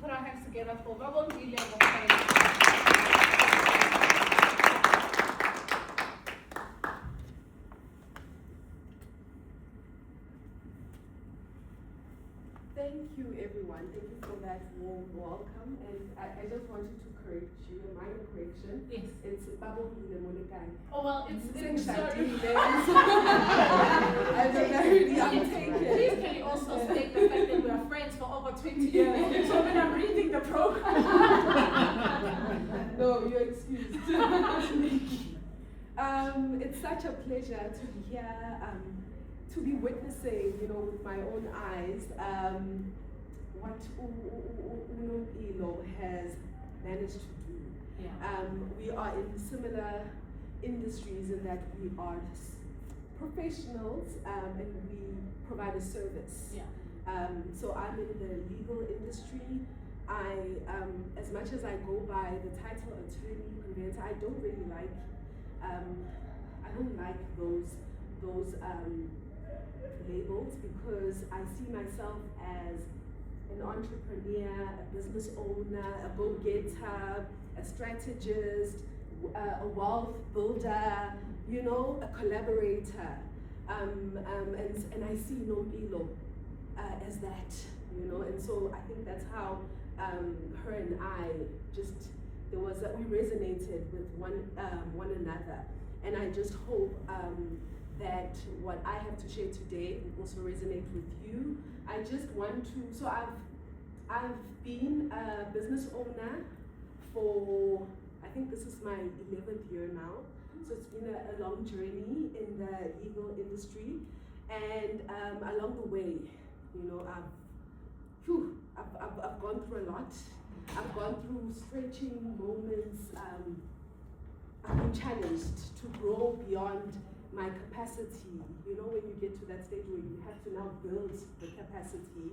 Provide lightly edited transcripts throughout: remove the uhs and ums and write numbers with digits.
put our hands together for BABONGILE and BOPHELA. Thank you, everyone. Thank you for that warm welcome. And I just wanted to correct you, a minor correction. Yes. It's BABONGILE MOLEKANE. Oh, well, it's sorry. I'm very untaken. Please can you also state the fact that we are friends for over 20 years? So when I'm reading the program. No, you're excused. It's such a pleasure to be here. To be witnessing, with my own eyes, what Ilo has managed to do. Yeah. We are in similar industries in that we are professionals and we provide a service. Yeah. So I'm in the legal industry. As much as I go by the title attorney, conveyancer, I don't really like. I don't like those labels because I see myself as an entrepreneur, a business owner, a go-getter, a strategist, a wealth builder, a collaborator. And I see Nompilo as that, and so I think that's how her and I we resonated with one another. And I just hope that what I have to share today will also resonate with you. I just want to, so I've been a business owner for, I think this is my 11th year now. So it's been a long journey in the legal industry. And along the way, I've gone through a lot. I've gone through stretching moments. I've been challenged to grow beyond my capacity, when you get to that stage where you have to now build the capacity.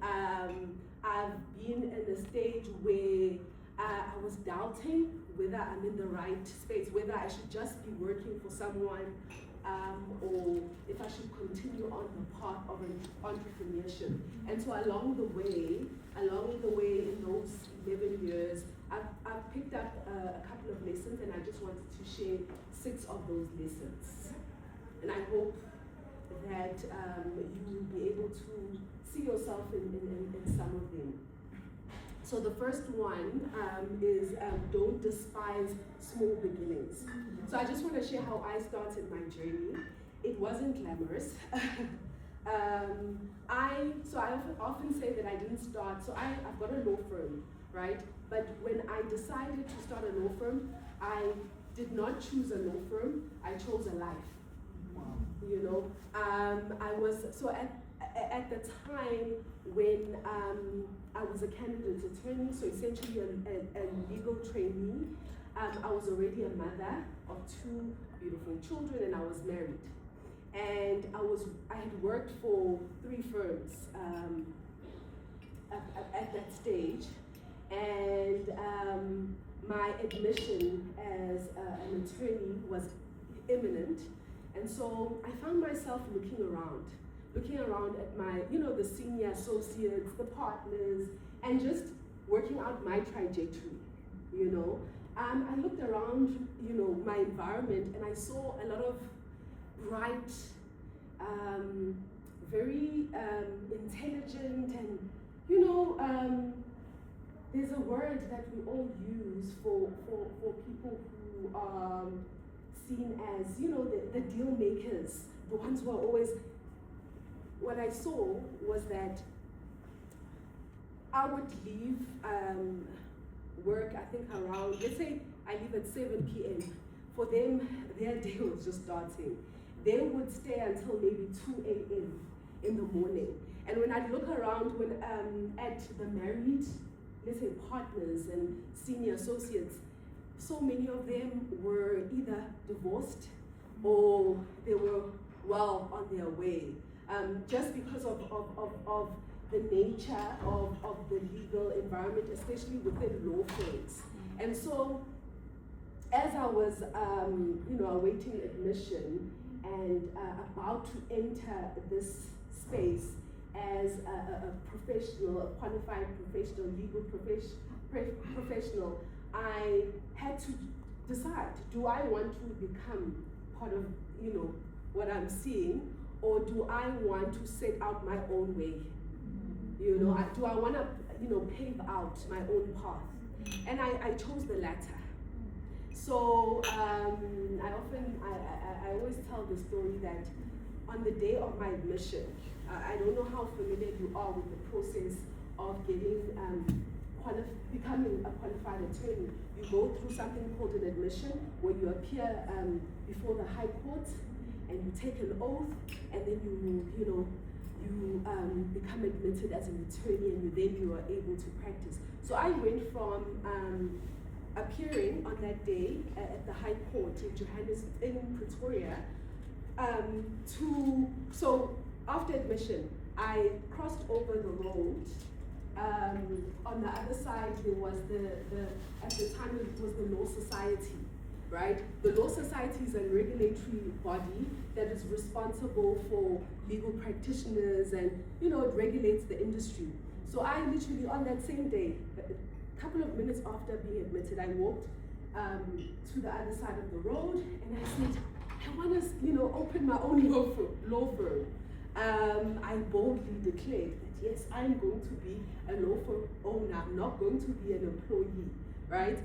I've been in a stage where I was doubting whether I'm in the right space, whether I should just be working for someone or if I should continue on the path of entrepreneurship. And so along the way in those 11 years, I've picked up a couple of lessons, and I just wanted to share 6 of those lessons. And I hope that you will be able to see yourself in some of them. So the first one is don't despise small beginnings. So I just want to share how I started my journey. It wasn't glamorous. I often say that I didn't start, so I've got a law firm, right? But when I decided to start a law firm, I did not choose a law firm, I chose a life. I was, so at the time when I was a candidate attorney, so essentially a legal trainee, I was already a mother of 2 beautiful children, and I was married. And I had worked for 3 firms at that stage, and my admission as an attorney was imminent. And so I found myself looking around at my, the senior associates, the partners, and just working out my trajectory, I looked around, my environment, and I saw a lot of bright, very intelligent, and, there's a word that we all use for people who are seen as, the deal makers, the ones who are always. What I saw was that I would leave work, I think around, let's say I leave at 7 p.m. For them, their day was just starting. They would stay until maybe 2 a.m. in the morning. And when I look around at the married, let's say partners and senior associates, so many of them were either divorced or they were well on their way. Just because of the nature of the legal environment, especially within law firms. And so, as I was, awaiting admission and about to enter this space, as a professional, a qualified professional, legal professional, I had to decide, do I want to become part of, what I'm seeing, or do I want to set out my own way? Do I want to, pave out my own path? And I chose the latter. So I always tell the story that on the day of my admission, I don't know how familiar you are with the process of getting becoming a qualified attorney. You go through something called an admission, where you appear before the High Court, and you take an oath, and then you become admitted as an attorney, and then you are able to practice. So I went from appearing on that day at the High Court in Pretoria so after admission, I crossed over the road. On the other side, there was at the time it was the Law Society, right? The Law Society is a regulatory body that is responsible for legal practitioners, and it regulates the industry. So I literally, on that same day, a couple of minutes after being admitted, I walked to the other side of the road, and I said, I want to, open my own law firm. I boldly declared that yes, I'm going to be a law firm owner. I'm not going to be an employee, right?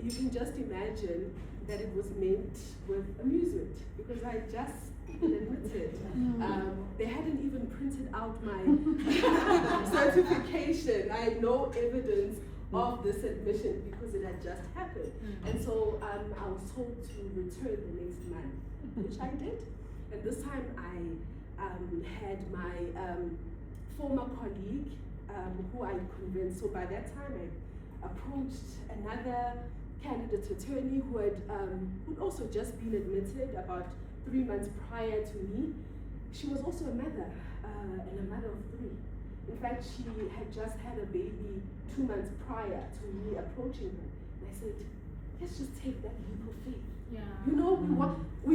You can just imagine that it was meant with amusement, because I just been admitted. They hadn't even printed out my certification. I had no evidence of this admission because it had just happened. And so I was told to return the next month, which I did. And this time I had my former colleague who I convinced. So by that time I approached another candidate attorney who had who'd also just been admitted about 3 months prior to me. She was also a mother, and a mother of 3. In fact, she had just had a baby 2 months prior to me approaching her. And I said, let's just take that leap of faith. Yeah. We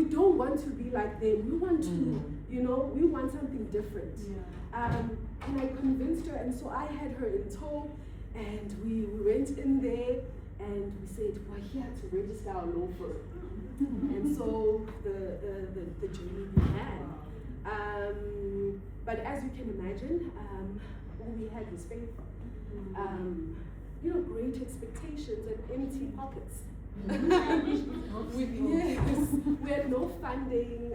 don't want to be like them. We want to, we want something different. Yeah. And I convinced her, and so I had her in tow, and we went in there, and we said, we're here to register our law firm. And so the journey began. But as you can imagine, all we had was faith. Great expectations and empty pockets. We had no funding.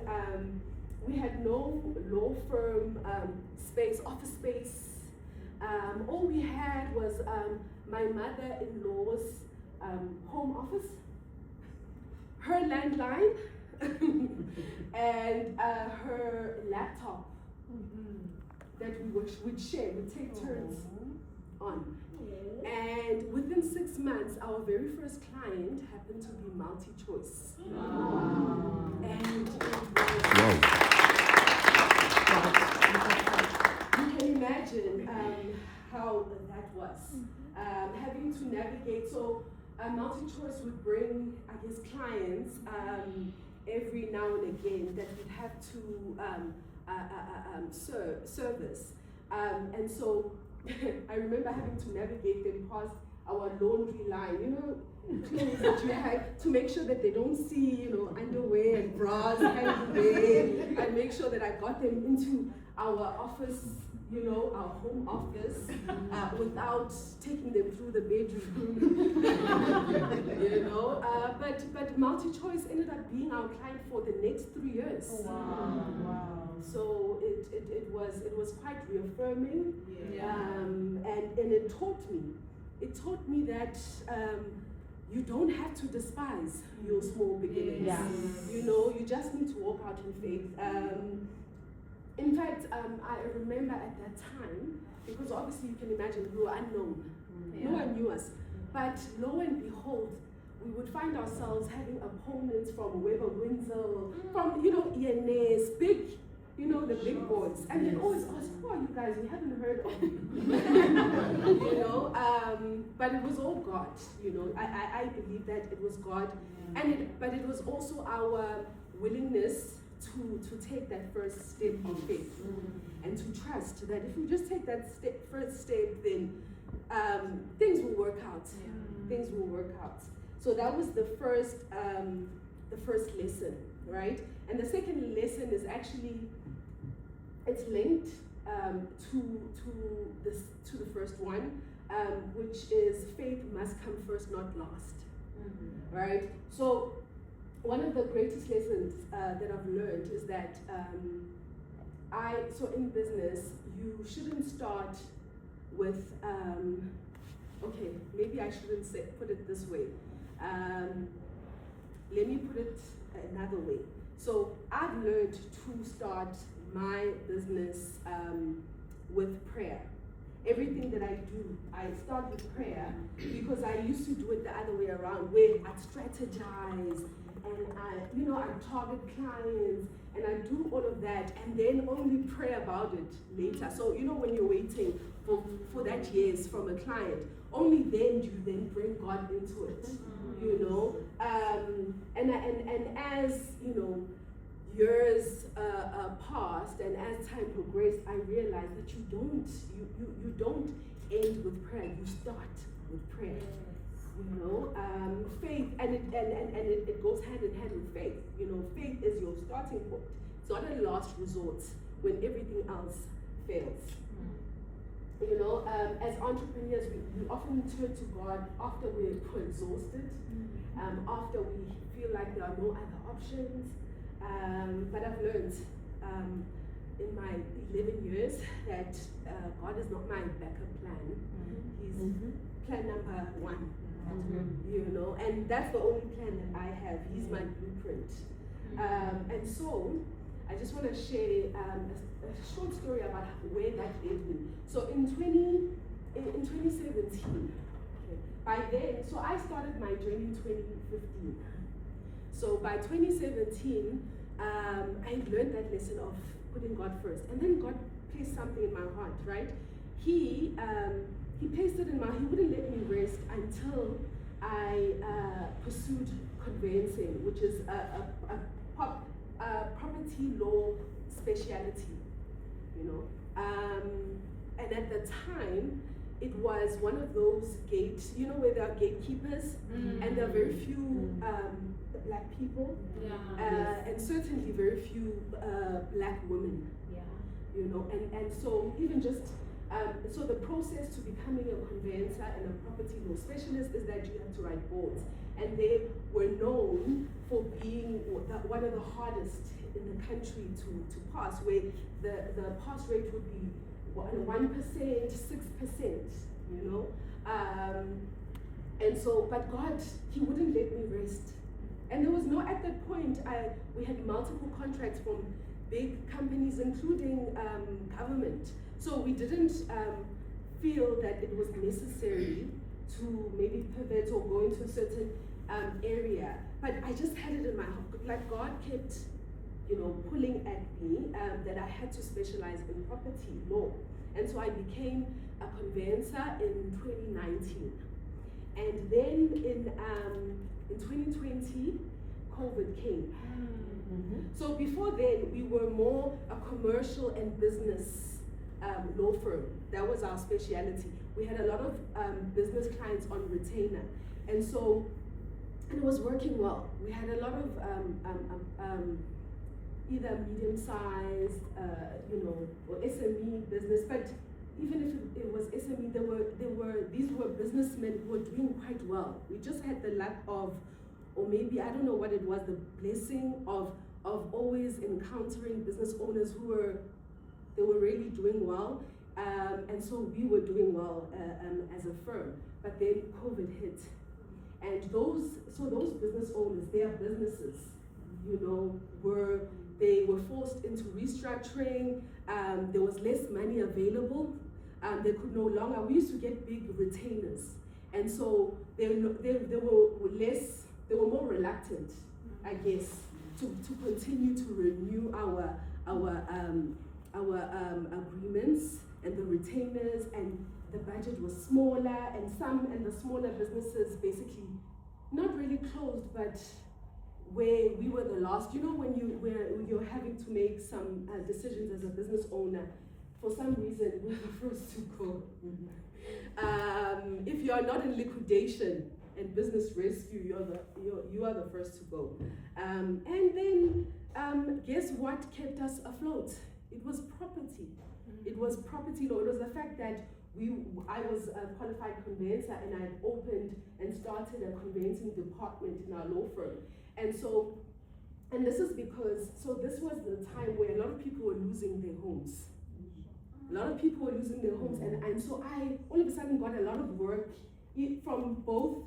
We had no law firm space, office space. All we had was my mother-in-law's home office, her landline, and her laptop that we would share, we'd take turns on. And within 6 months, our very first client happened to be MultiChoice. And you can imagine how that was. Having to navigate, so MultiChoice would bring, clients every now and again that we'd have to service. And so I remember having to navigate them past our laundry line, clothes that you had to make sure that they don't see, underwear and bras hanging there, and make sure that I got them into our office, our home office, without taking them through the bedroom. But MultiChoice ended up being our client for the next 3 years. Oh, wow. So it was quite reaffirming, and it taught me that you don't have to despise your small beginnings. Yes. You just need to walk out in faith. In fact, I remember at that time, because obviously you can imagine we were unknown. No one knew us. But lo and behold, we would find ourselves having opponents from Weber Windsor, from, ENS, big, the big boys. And they'd always ask, who are you guys? We haven't heard of you. But it was all God, I believe that it was God. But it was also our willingness to take that first step of faith and to trust that if we just take that first step, then things will work out. Things will work out. So that was the first lesson, right? And the second lesson is actually, it's linked to the first one, which is faith must come first, not last, right? So one of the greatest lessons that I've learned is that so in business, you shouldn't start with, okay, maybe I shouldn't put it this way. Let me put it another way. So I've learned to start my business with prayer. Everything that I do, I start with prayer because I used to do it the other way around, where I'd strategize and I target clients and I do all of that and then only pray about it later. So when you're waiting for that yes from a client, only then do you then bring God into it, and as years passed and as time progressed, I realized that you don't end with prayer, you start with prayer. Faith, and it goes hand in hand with faith. Faith is your starting point. It's not a last resort when everything else fails. As entrepreneurs, we often turn to God after we're exhausted, after we feel like there are no other options. But I've learned in my 11 years that God is not my backup plan. He's plan number one. And that's the only plan that I have. He's my blueprint. And so I just want to share a short story about where that led me. So in 2017, by then, so I started my journey in 2015. So by 2017, I learned that lesson of putting God first. And then God placed something in my heart, right? He placed it in my, he wouldn't let me rest until I pursued conveyancing, which is a property law specialty, and at the time, it was one of those gates, where there are gatekeepers, and there are very few black people, and certainly very few black women, and so even just, so the process to becoming a conveyancer and a property law specialist is that you have to write boards, and they were known for being one of the hardest in the country to pass, where the pass rate would be 1%, 6%, and so, but God, he wouldn't let me rest. And there was no, at that point, we had multiple contracts from big companies, including government. So we didn't feel that it was necessary to maybe pivot or go into a certain area. But I just had it in my heart, like God kept, pulling at me that I had to specialize in property law. And so I became a conveyancer in 2019. And then in 2020, COVID came. So before then, we were more a commercial and business law firm. That was our specialty. We had a lot of business clients on retainer. And so it was working well. We had a lot of either medium-sized, or SME business, but even if it was SME, these were businessmen who were doing quite well. We just had the luck of, or maybe, I don't know what it was, the blessing of always encountering business owners who were really doing well, and so we were doing well as a firm. But then COVID hit, and those business owners, their businesses, they were forced into restructuring. There was less money available. They could no longer. We used to get big retainers, and so they were more reluctant, I guess, to continue to renew our agreements and the retainers, and the budget was smaller, and the smaller businesses basically not really closed, but where we were the last. You know, when you're having to make some decisions as a business owner, for some reason we're the first to go. If you are not in liquidation and business rescue, you are the first to go. And then guess what kept us afloat? It was property. It was property law. It was the fact that I was a qualified conveyancer, and I had opened and started a conveyancing department in our law firm. And so, and this is because, so this was the time where a lot of people were losing their homes. A lot of people were losing their homes, and so I all of a sudden got a lot of work from both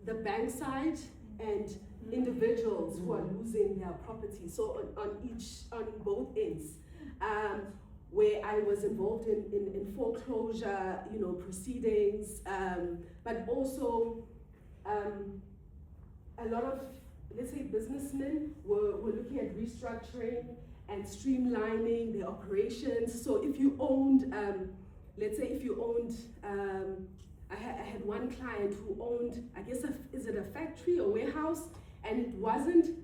the bank side and individuals who are losing their property. So on both ends, where I was involved in foreclosure, proceedings, but also a lot of, let's say, businessmen were looking at restructuring and streamlining their operations. So if you owned, let's say if you owned, I had one client who owned, I guess, is it a factory or warehouse? And it wasn't,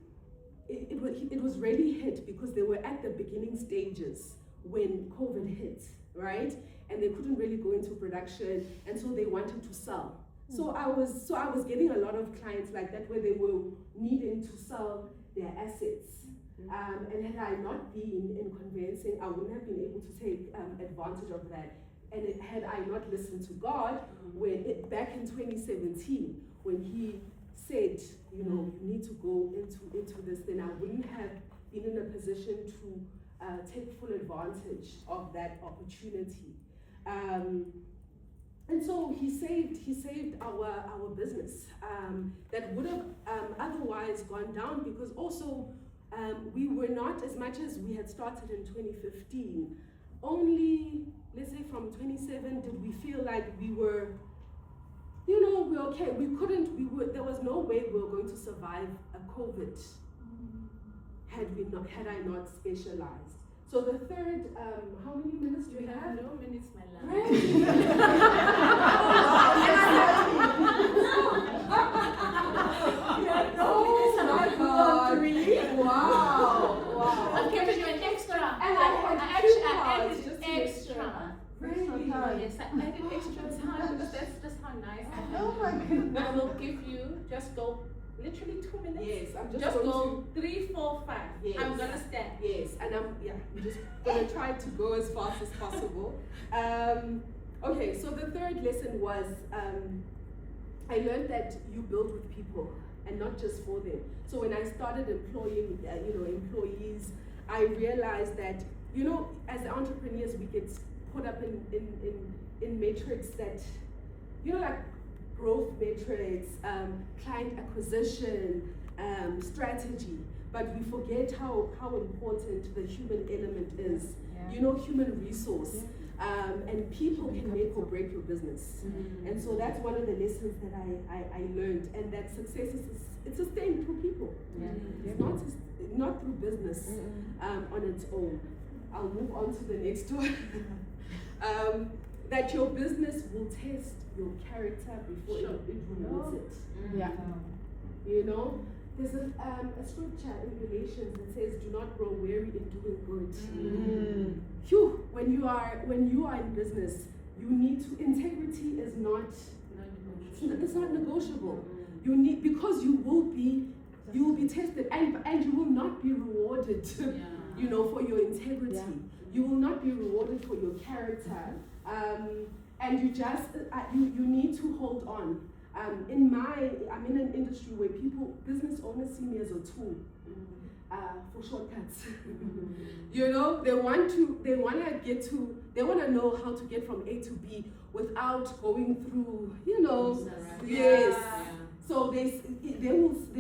it was really hit because they were at the beginning stages when COVID hit, right? And they couldn't really go into production, and so they wanted to sell. So I was getting a lot of clients like that where they were needing to sell their assets. And had I not been in conveyancing, I wouldn't have been able to take advantage of that. And had I not listened to God, back in 2017, when He said, you need to go into this, then I wouldn't have been in a position to take full advantage of that opportunity. And so he saved our business that would have otherwise gone down, because also we were not, as much as we had started in 2015, only, let's say from 27 did we feel like we were, we're okay. There was no way we were going to survive a COVID had I not specialized. So the third, how many minutes do you have? No minutes, my love. Really? Oh my God! Really? Wow! I'm giving you an extra. And I added extra. Really? Yes, I added extra time because that's just how nice I am. Oh my goodness. I will give you, just go literally 2 minutes. Yes, I'm just go going 3, 4, 5. Yes. I'm gonna stand. Yes, and I'm just gonna try to go as fast as possible. Okay, so the third lesson was I learned that you build with people and not just for them. So when I started employing employees, I realized that as entrepreneurs we get put up in metrics that like growth metrics, client acquisition, strategy, but we forget how important the human element is. Human resource. And people can make or break your business. And so that's one of the lessons that I learned, and that success it's sustained through people. It's not through business on its own. I'll move on to the next one. That your business will test your character before it rewards it. There's a scripture in Galatians that says, "Do not grow weary in doing good." Phew, when you are in business, you need to. Integrity is not. It's not negotiable. You need, because you will be tested, and you will not be rewarded. For your integrity. You will not be rewarded for your character. And you just you need to hold on. I'm in an industry where business owners see me as a tool for shortcuts. They want to know how to get from A to B without going through, yes. So they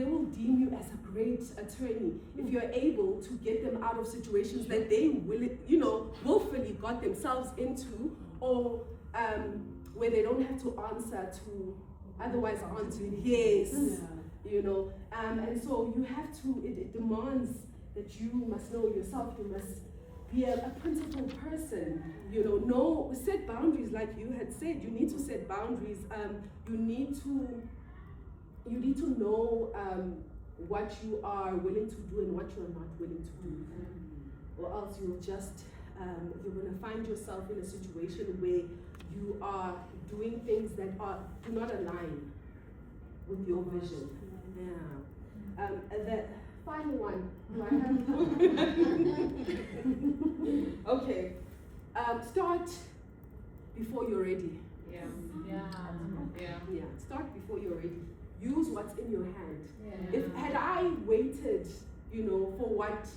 will deem you as a great attorney if you're able to get them out of situations that they willfully got themselves into, or where they don't have to answer to. Otherwise, yes, and so you have to. It demands that you must know yourself. You must be a principled person. Set boundaries, like you had said. You need to set boundaries. You need to know what you are willing to do and what you are not willing to do. Or else you'll just, you're going to find yourself in a situation where you are doing things that do not align with your vision. Yeah. The final one, do I have? Okay. Start before you're ready. Yeah. Start before you're ready. Use what's in your hand. Yeah. Had I waited, for what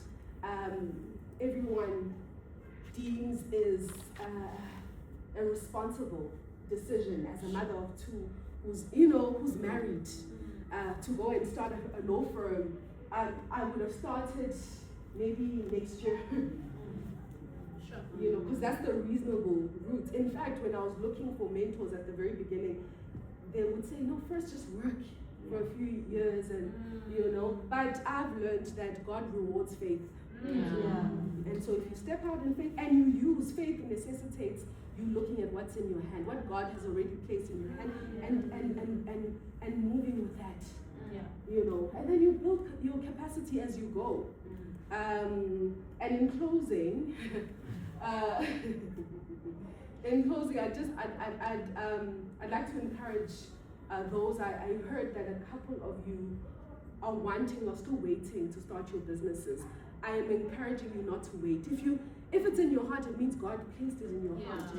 everyone deems is a responsible decision as a mother of two, who's married, to go and start a law firm, I would have started maybe next year. Because that's the reasonable route. In fact, when I was looking for mentors at the very beginning, they would say, no, first just work for a few years, and but I've learned that God rewards faith. And so if you step out in faith and you use faith, necessitates you looking at what's in your hand, what God has already placed in your hand, and moving with that. And then you build your capacity as you go. And in closing, I'd like to encourage those. I heard that a couple of you are wanting or still waiting to start your businesses. I am encouraging you not to wait. If it's in your heart, it means God placed it in your heart.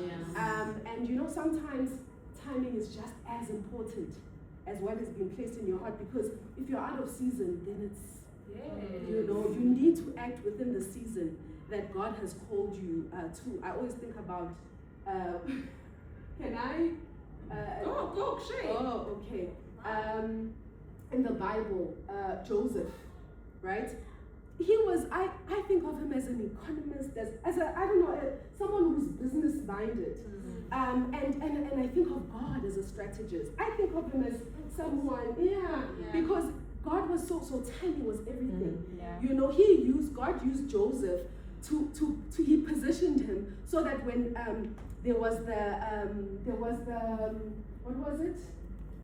And sometimes timing is just as important as what has been placed in your heart, because if you're out of season, then it's you need to act within the season that God has called you to. I always think about can I Go, Shay. Oh, okay. In the Bible, Joseph, right? He was, I think of him as an economist, as someone who's business minded. And I think of God as a strategist. I think of him as someone, because God was so timing was everything. God used Joseph he positioned him so that when there was the what was it?